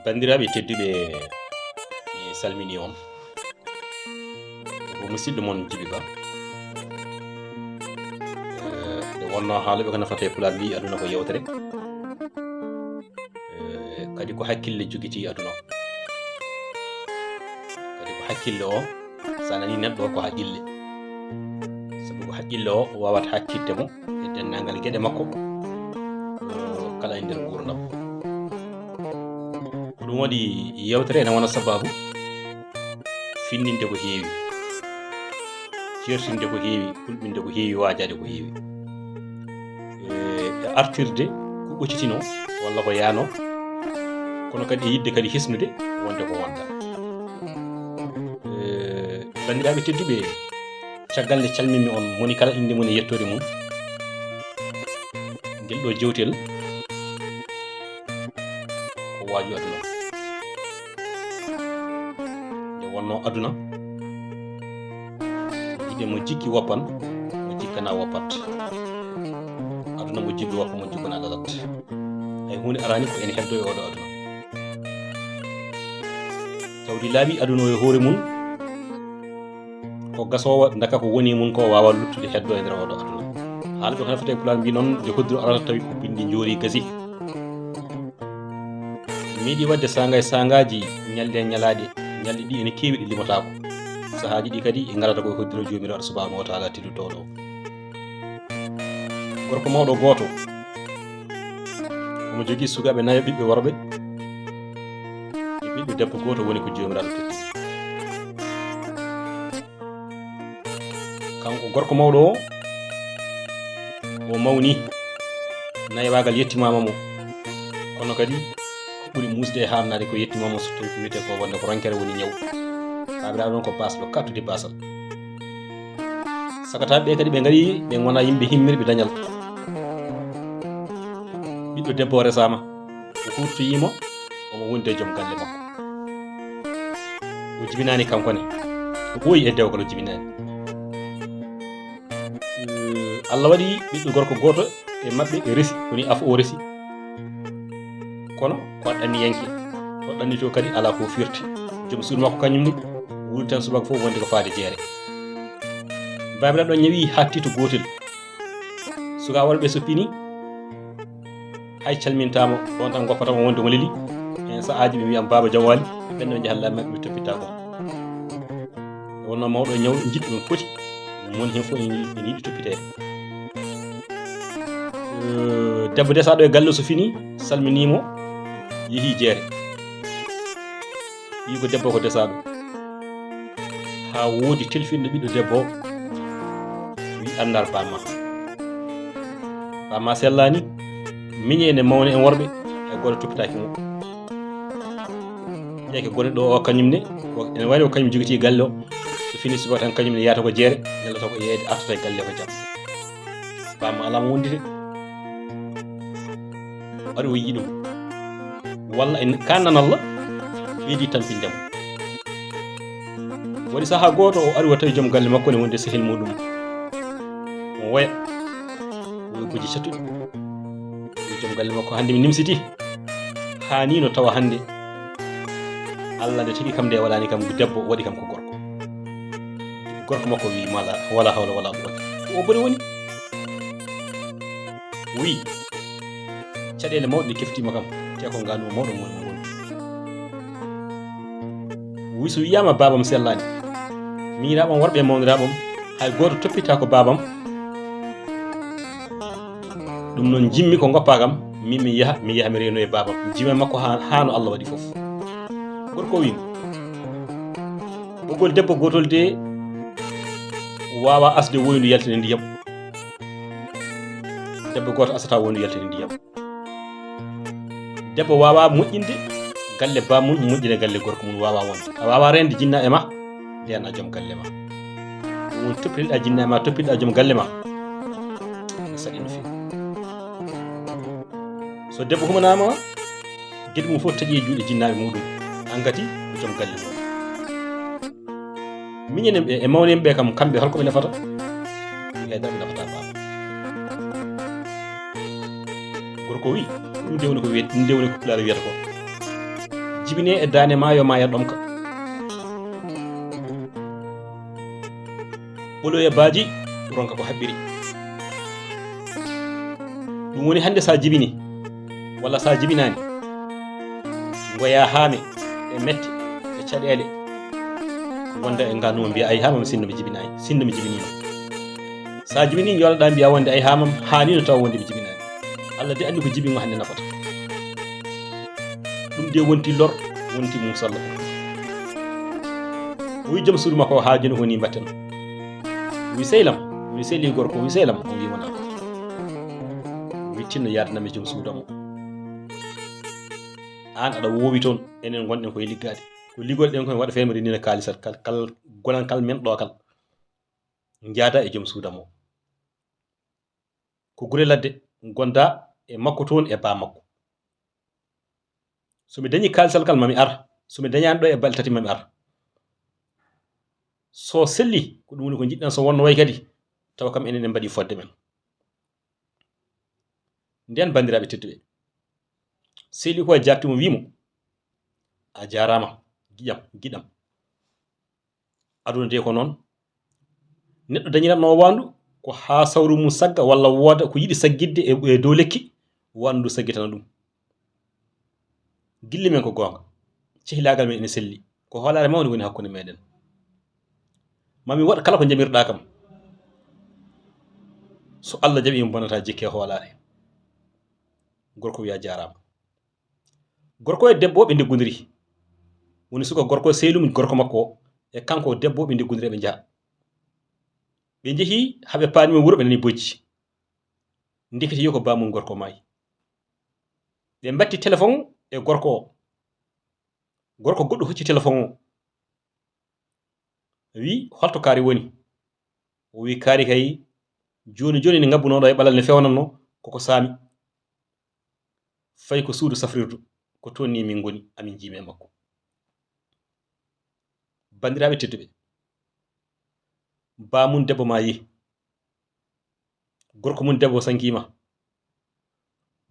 bandiraɓe tedduɓe mi salmini on ko musidɗo mon Djiby Ba nde wonno haaloɓe ko nafata e pulaar mbi aduna ko yewtere kadi ko hakkille jogiti aduna kadi ko hakkille o sa nani neɗɗo o ko haqqille sabu ko haqqille o wawata hakkitde mo e dennagal gueɗe makko kala e nder gurdam ko ɗum waɗi yewtere ene wona sababu finninde ko heewi certinde ko heewi hulɓinde ko heewi wajade ko heewi e artirde ko ɓocitino walla ko yaano kono kadi e yidde kadi hisnude wonde ko wonda bandiraɓe tedduɓe caggal nde calminmi on moni kala inde mum e yettode mum ngel ɗo jewtel ko waaju aduna nde wonno aduna yiɗe mo jikki woppan mo jikkana woppat aduna mo jiggi woppa mo jikkana dadat hay hunde arani ko ene heddo e oɗo aduna tawdi laaɓi aduna o e hoore mum ko gasowo daka ko woni mum ko wawa luttude heddo e nder oɗo aduna haalɓe ko nafata e pulaar mbi noon nde hoddiro arata tawi ko bindi joori gasi miiɗi wadde sanga e sangaji ñalɗe e ñalaɗe ñalɗe ɗi ene keewi ɗe limatako sahaji ɗi kadi e garata koye hoddiro jomiraɗo subhanahu wa taala teddutoɗo gorko mawɗo goto omo jogui sukaɓe nayo ɓiɓɓe worɓe e ɓiɗɗo debbo goto woni ko jomiraɗo teddu kanko gorko mawɗo o mawni nayewagal yettimama mo kono kadi ko ɓuuri musde e harnade ko yettimama so tawi ko wiyete ko wonde ko ronkere woni ñaw kaɓiraɗo noon ko basɗo kattude basal sakataɓe ɓe kadi ɓe gari ɓe gona yimɓe himmirɓe dañal ɓiɗɗo debbo o resama o hurtoyima omo wonde joom galle makko o jibinani kankone o ɓooyi e dewgal o jibinani Allah waɗi ɓiɗɗo gorko goto e mabɓe e resi woni af o resi kono ko ɗanni yanke ko ɗanni to kadi ala ko firti joom suudu makko kañum ni wuli tan subaka fof wonde ko faade jeere babiraɗo ɗon ñawi hatti to gotel suka worɓe so pini hay calmintama ɗon tan goppatama wonde mo leli en saaji ɓe mbiyam baba jawali ɓenɗo jahalla mabɓe ɓe toppita ko wonno mawɗo ñaw jiɗɗo ɗum foti mon hen fof ene yiɗi toppitede debbo desaɗo e galle so fini salminimo yeehi jeere yi ko debbo ko desaɗo ha woodi telfinɗo ɓiɗɗo debbo wi andar bamma sellani miñe ene mawni en worɓe hay goto toppitaki mo ƴeeke gone ɗo o kañumne ene waɗi ko kañum jogiti galle o so fini suba tan kañumne yiyata ko jeere ñallata ko yeeyde artata e galle ko jaam bamma alamo wondide ari o yii ɗum walla kannan Allah ɓeydi tampindemo waɗi saaha goto o ari o tawi joom galle makko ne wonde sehil muɗum o woya woyi goji cattuɗi joom galle makko hande mi nimsiti hani no tawa hande Allah nde tagi kam nde waɗani kam debbo waɗi kam ko gorko makko wi mala wala hawla wala quwwata o boni woni wi caɗele mawɗe ɗe keftima kam te ko ngano mawɗo woni woni wi so wiyama babam sellani miñiraɓam worɓe mawniraɓam hay goto toppita ko babam ɗum noon jimmi ko goppa kam min mi yaha mi reno e babam jima makko hano Allah waɗi foof gorko wi ɓoggol debbo gotol de wawa asde woyndu yaltine ndiyam debbo goto asata woyndu yaltine ndiyam debbo wawa moƴƴinde galle bamum moƴƴine galle gorko mum wawa wonde a wawa rende jinna e ma ndiyana joom galle ma ɗum woni toppitiɗa jinna e ma toppitiɗa joom galle ma ne saɗi no fewi so debbo humanama gueɗe mum foof taaƴi e juuɗe jinnaɓe muɗum angati ko joom galle mum miñen e mawnen ɓe kam kamɓe holko ɓe nafata haydara ɓe nafata baba gorko wi ɗum dewni ko pulaar wiyata ko jibine e dane ma yo maya ɗomka ɓoloye baaji ronka ko haɓɓiri ɗum woni hande sa jibini walla sa jibinani goya haame e mette e caɗele gonda e ganuma mbiya ay hamam sinno mi jibinayi sinno mi jibinima sa jibini jolaɗa mbiya wonde ay hamam hanino taw wonde mi jibinani Allah de andi ko jibingo hande nafata ɗum de wonti lor wonti musalla o wi joom suudu makko ha joni woni mbatten wi sehlam wi sehli gorko wi sehlam o wi wona wi tinno yadanami joom suudamo an aɗa wowi toon enen gonɗen koye liggade ko ligolɗen koye waɗa femere nina kalisat kal gonankal men ɗo kal jaada e joom suudamo ko gure ladde gonda e makko toon e ba makko somi dañi kalisal kal mami ar somi dañani ɗo e balɗe tati mami ar so selli ko ɗum woni ko jiɗɗen so wonno way kadi taw kam enen en mbaɗi fodde men nden bandiraɓe tedduɓe sehli ko e jaktimo wimo a jarama giɗam aduna de ko noon neɗɗo dañiranno wandu ko ha sawru mum sagga walla wooda ko yiɗi saggidde e dow lekki wandu saggitana ɗum gille men ko gonga cehilagal men ene selli ko hoolare mawde woni hakkude meɗen mami waɗa kala ko jamirɗa kam so Allah jaɓi mi bonata jikke hoolare gorko wiya jarama gorko e debbo ɓe deggodiri woni suka gorko sehlum gorko makko e kanko debbo ɓe deggodiri ɓe jaaha ɓe jeehi haɓe paanima wuuro ɓe nani bojji ndekete yo ko bamum gorko maayi ɓe mbatti téléphone e gorko o gorko goɗɗo hocci téléphone o wi holto kaari woni o wi kaari kay joni joni ne ngabbunoɗo e ɓalal ne fewnanno koko saami fayi ko suudu safrirdu ko toon ni min goni amin jiimi e makko bandiraɓe tedduɓe bamum debbo ma yi gorko mum debbo sankima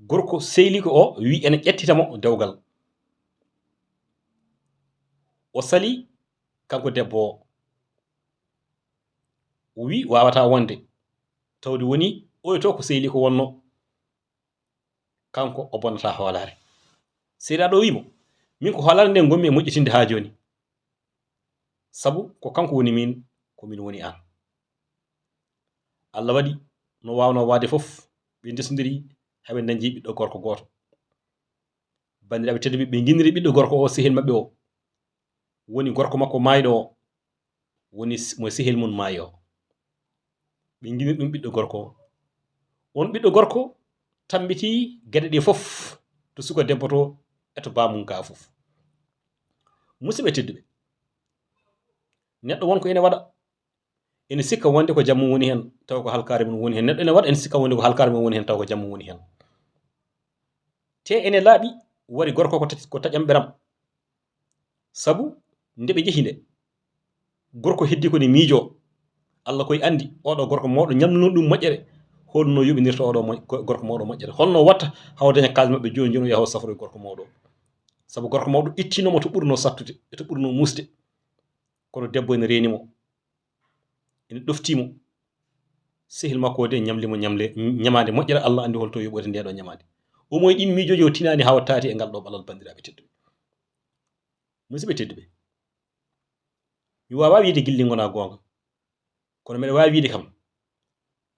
gorko sehli ko o wi ene ƴettitamo dewgal o sali kanko debbo o wi wawata wonde tawde woni oyo to ko sehli ko wonno kanko o bonnata hoolare seeɗaɗo wimo min ko hoolare nde gommi e moƴƴitinde ha joni sabu ko kanko woni min ko min woni an Allah waɗi no wawno wade foof ɓe ndesodiri haɓe dañji ɓiɗɗo gorko goto bandiraɓe tedduɓe ɓe guinniri ɓiɗɗo gorko o sehil mabɓe o woni gorko makko mayɗo o woni mo sehil mum maayi o ɓe guinniri ɗum ɓiɗɗo gorko o on ɓiɗɗo gorko tambiti gueɗe ɗe foof to suka debbo to eto bamum ka foof musidɓe tedduɓe neɗɗo wonko ene waɗa ene sikka wonde ko jammum woni hen taw ko halkare mum woni hen neɗɗo ene waɗa ene sikka wonde ko halkare mum woni hen taw ko jammum woni hen te ene laaɓi wari gorko ko taƴam ɓeram sabu nde ɓe jeehi nde gorko heddi ko ne miijo Allah koye andi oɗo gorko mawɗo ñamluno ɗum moƴƴere holno yoɓinirta oɗo gorko mawɗo moƴƴere holno watta haw daña kalis mabɓe joni joni o yaha o safroye gorko mawɗo sabu gorko mawɗo ittinomo to ɓurno sattude e to ɓurno musde kono debbo ene renimo ene ɗoftimo sehil makko de ñamlimo ñamade moƴƴere Allah andi holto yoɓoyta ndeɗo ñamade o moye ɗin miijoji o tinani hawa taati e ngal ɗo ɓalal bandiraɓe tedduɓe musidɓe tedduɓe mi wawa wiide gilli gona gonga kono mbeɗa wawi wiide kam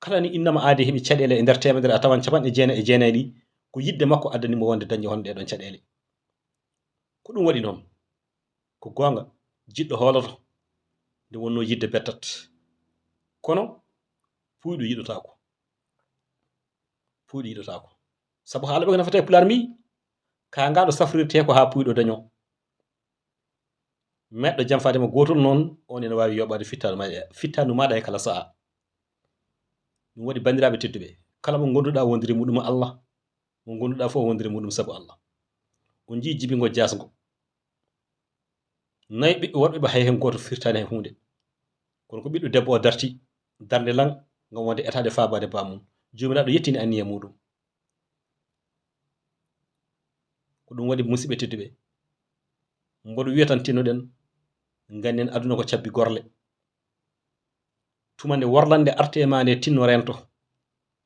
kala ni innama aade heeɓi caɗele e nder temedere a tawan capanɗe jeenayi e jeenayi ɗi ko yidde makko addanimo wonde dañde hon ɗeɗon caɗele ko ɗum waɗi noon ko gonga jiɗɗo hooloto nde wonno yidde bettat kono puyɗo yiɗotako sabu haala ɓe ko nafata e pular mbi ka ngaɗo safrirte ko ha puyɗo daño meɗɗo jamfadema gotol noon on ene wawi yoɓade fittanu maɗa e kala saha ɗum waɗi bandiraɓe tedduɓe kala mo gonduɗa wondiri muɗum Allah mo gonduɗa fof wondiri muɗum sabu Allah on jii jibingo jasgo nayi ɓiɓɓe worɓe ɓe hay hen goto firtani hen hunde kono ko ɓiɗɗo debbo o darti darde lang ngam wonde etade fabade bamum jomiraɗo yettini anniya muɗum ko ɗum waɗi musidɓe tedduɓe mboɗo wiya tan tinnoɗen gannen aduna ko cabbi gorle. tuma nde worlande arte e ma nde tinno rento,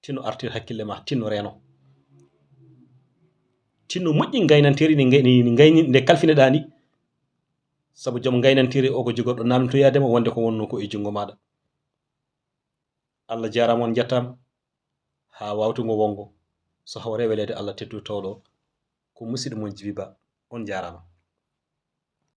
tinno artir hakkille ma, tinno reno, tinno moƴƴi gaynantiri nde kalfineɗa ni. saabu joom gaynantiri o ko jogorɗo namdotoyadema wonde ko wonno ko e jungo maɗa. Allah jarama, on jettama ha wawtugo wongo so hawre welede Allah teddu tawɗo ko musidɗo mon Djiby Ba, on jarama.